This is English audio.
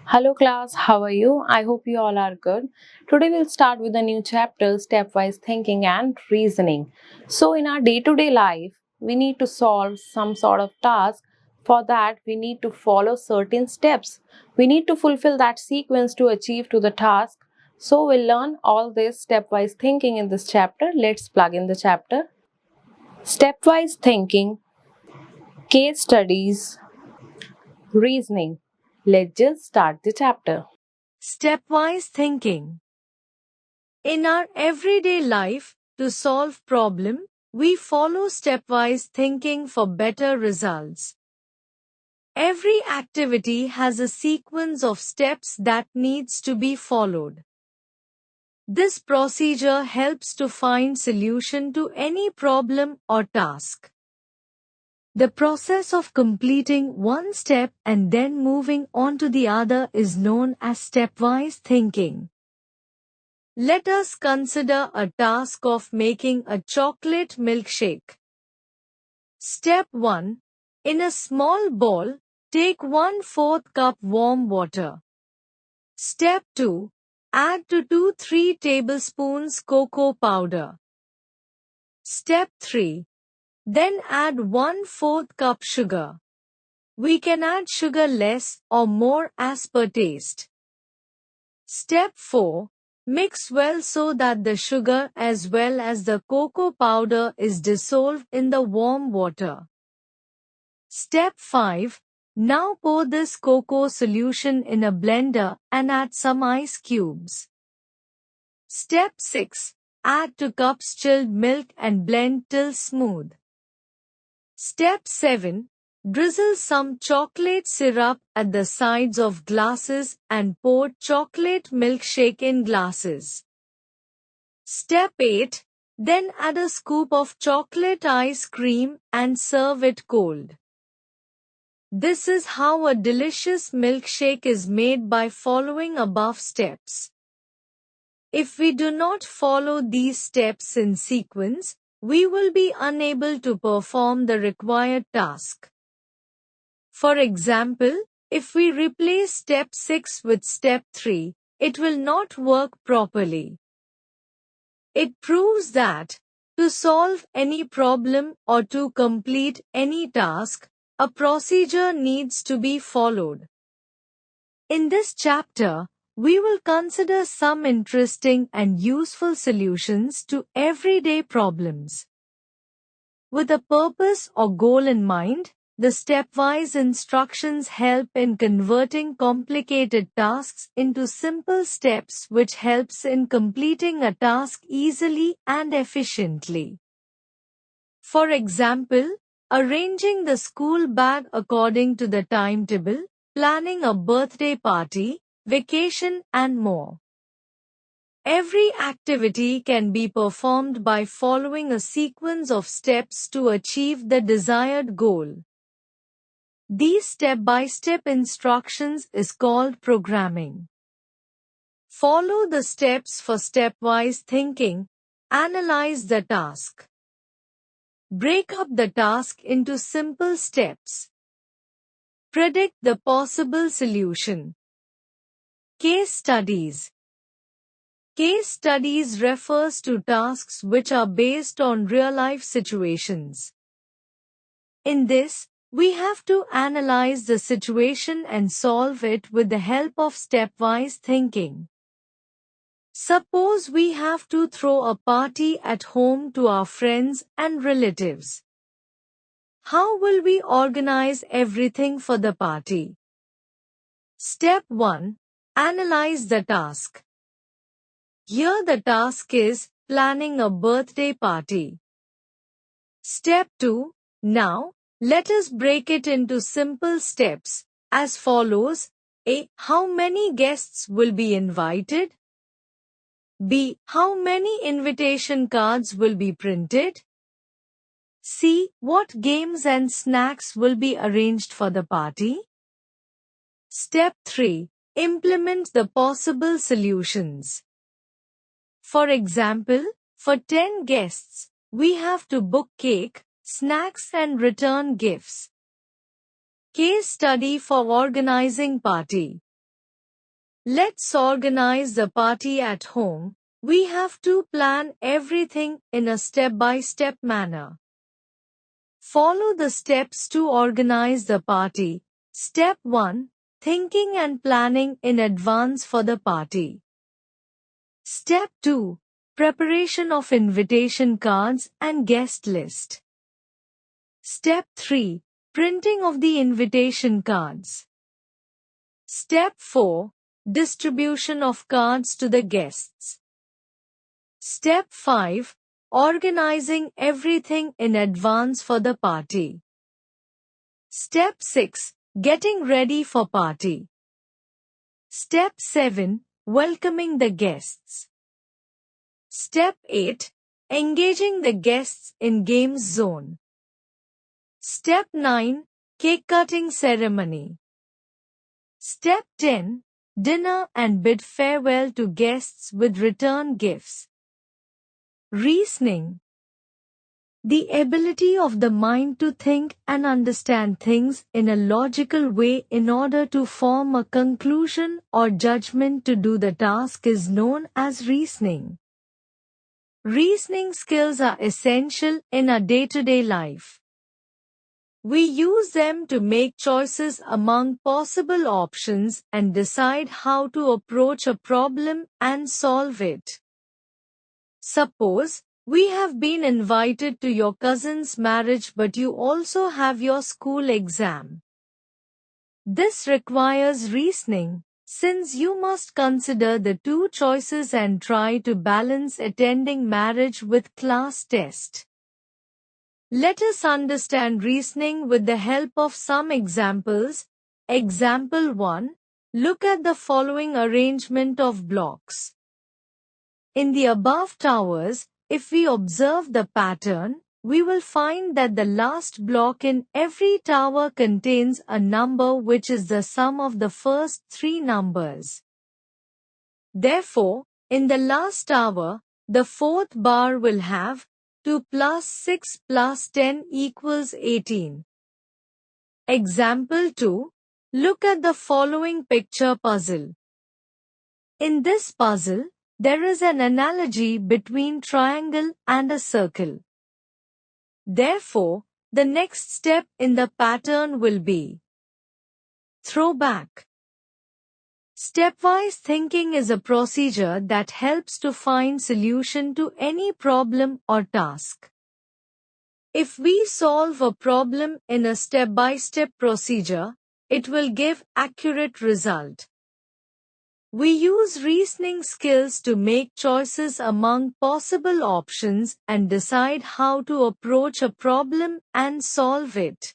Hello class, how are you? I hope you all are good. Today we'll start with a new chapter, stepwise thinking and reasoning. So in our day-to-day life, we need to solve some sort of task. For that, we need to follow certain steps. We need to fulfill that sequence to achieve to the task. So we'll learn all this stepwise thinking in this chapter. Let's plug in the chapter. Stepwise thinking, case studies, reasoning. Let's just start the chapter. Stepwise thinking. In our everyday life, to solve problem, we follow stepwise thinking for better results. Every activity has a sequence of steps that needs to be followed. This procedure helps to find solution to any problem or task. The process of completing one step and then moving on to the other is known as stepwise thinking. Let us consider a task of making a chocolate milkshake. Step 1. In a small bowl, take 1/4 cup warm water. Step 2. Add to 2-3 tablespoons cocoa powder. Step 3. Then add 1/4 cup sugar. We can add sugar less or more as per taste. Step 4. Mix well so that the sugar as well as the cocoa powder is dissolved in the warm water. Step 5. Now pour this cocoa solution in a blender and add some ice cubes. Step 6. Add 2 cups chilled milk and blend till smooth. Step 7. Drizzle some chocolate syrup at the sides of glasses and pour chocolate milkshake in glasses. Step 8. Then add a scoop of chocolate ice cream and serve it cold. This is how a delicious milkshake is made by following above steps. If we do not follow these steps in sequence, we will be unable to perform the required task. For example, if we replace step 6 with step 3, it will not work properly. It proves that, to solve any problem or to complete any task, a procedure needs to be followed. In this chapter, we will consider some interesting and useful solutions to everyday problems. With a purpose or goal in mind, the stepwise instructions help in converting complicated tasks into simple steps, which helps in completing a task easily and efficiently. For example, arranging the school bag according to the timetable, planning a birthday party, vacation and more. Every activity can be performed by following a sequence of steps to achieve the desired goal. These step-by-step instructions is called programming. Follow the steps for stepwise thinking. Analyze the task. Break up the task into simple steps. Predict the possible solution. Case studies. Case studies refers to tasks which are based on real-life situations. In this, we have to analyze the situation and solve it with the help of stepwise thinking. Suppose we have to throw a party at home to our friends and relatives. How will we organize everything for the party? Step 1. Analyze the task. Here the task is planning a birthday party. Step 2. Now, let us break it into simple steps, as follows. A. How many guests will be invited? B. How many invitation cards will be printed? C. What games and snacks will be arranged for the party? Step 3. Implement the possible solutions. For example, for 10 guests, we have to book cake, snacks and return gifts. Case study for organizing party. Let's organize the party at home. We have to plan everything in a step-by-step manner. Follow the steps to organize the party. Step 1. Thinking and planning in advance for the party. Step 2. Preparation of invitation cards and guest list. Step 3. Printing of the invitation cards. Step 4. Distribution of cards to the guests. Step 5. Organizing everything in advance for the party. Step 6. Getting ready for party. Step 7. Welcoming the guests. Step 8. Engaging the guests in games zone. Step 9. Cake cutting ceremony. Step 10. Dinner and bid farewell to guests with return gifts. Reasoning. The ability of the mind to think and understand things in a logical way in order to form a conclusion or judgment to do the task is known as reasoning. Reasoning skills are essential in our day-to-day life. We use them to make choices among possible options and decide how to approach a problem and solve it. Suppose we have been invited to your cousin's marriage but you also have your school exam. This requires reasoning, since you must consider the two choices and try to balance attending marriage with class test. Let us understand reasoning with the help of some examples. Example 1. Look at the following arrangement of blocks. In the above towers, if we observe the pattern, we will find that the last block in every tower contains a number which is the sum of the first three numbers. Therefore, in the last tower, the fourth bar will have 2 plus 6 plus 10 equals 18. Example 2. Look at the following picture puzzle. In this puzzle, there is an analogy between triangle and a circle. Therefore, the next step in the pattern will be throwback. Stepwise thinking is a procedure that helps to find solution to any problem or task. If we solve a problem in a step-by-step procedure, it will give accurate result. We use reasoning skills to make choices among possible options and decide how to approach a problem and solve it.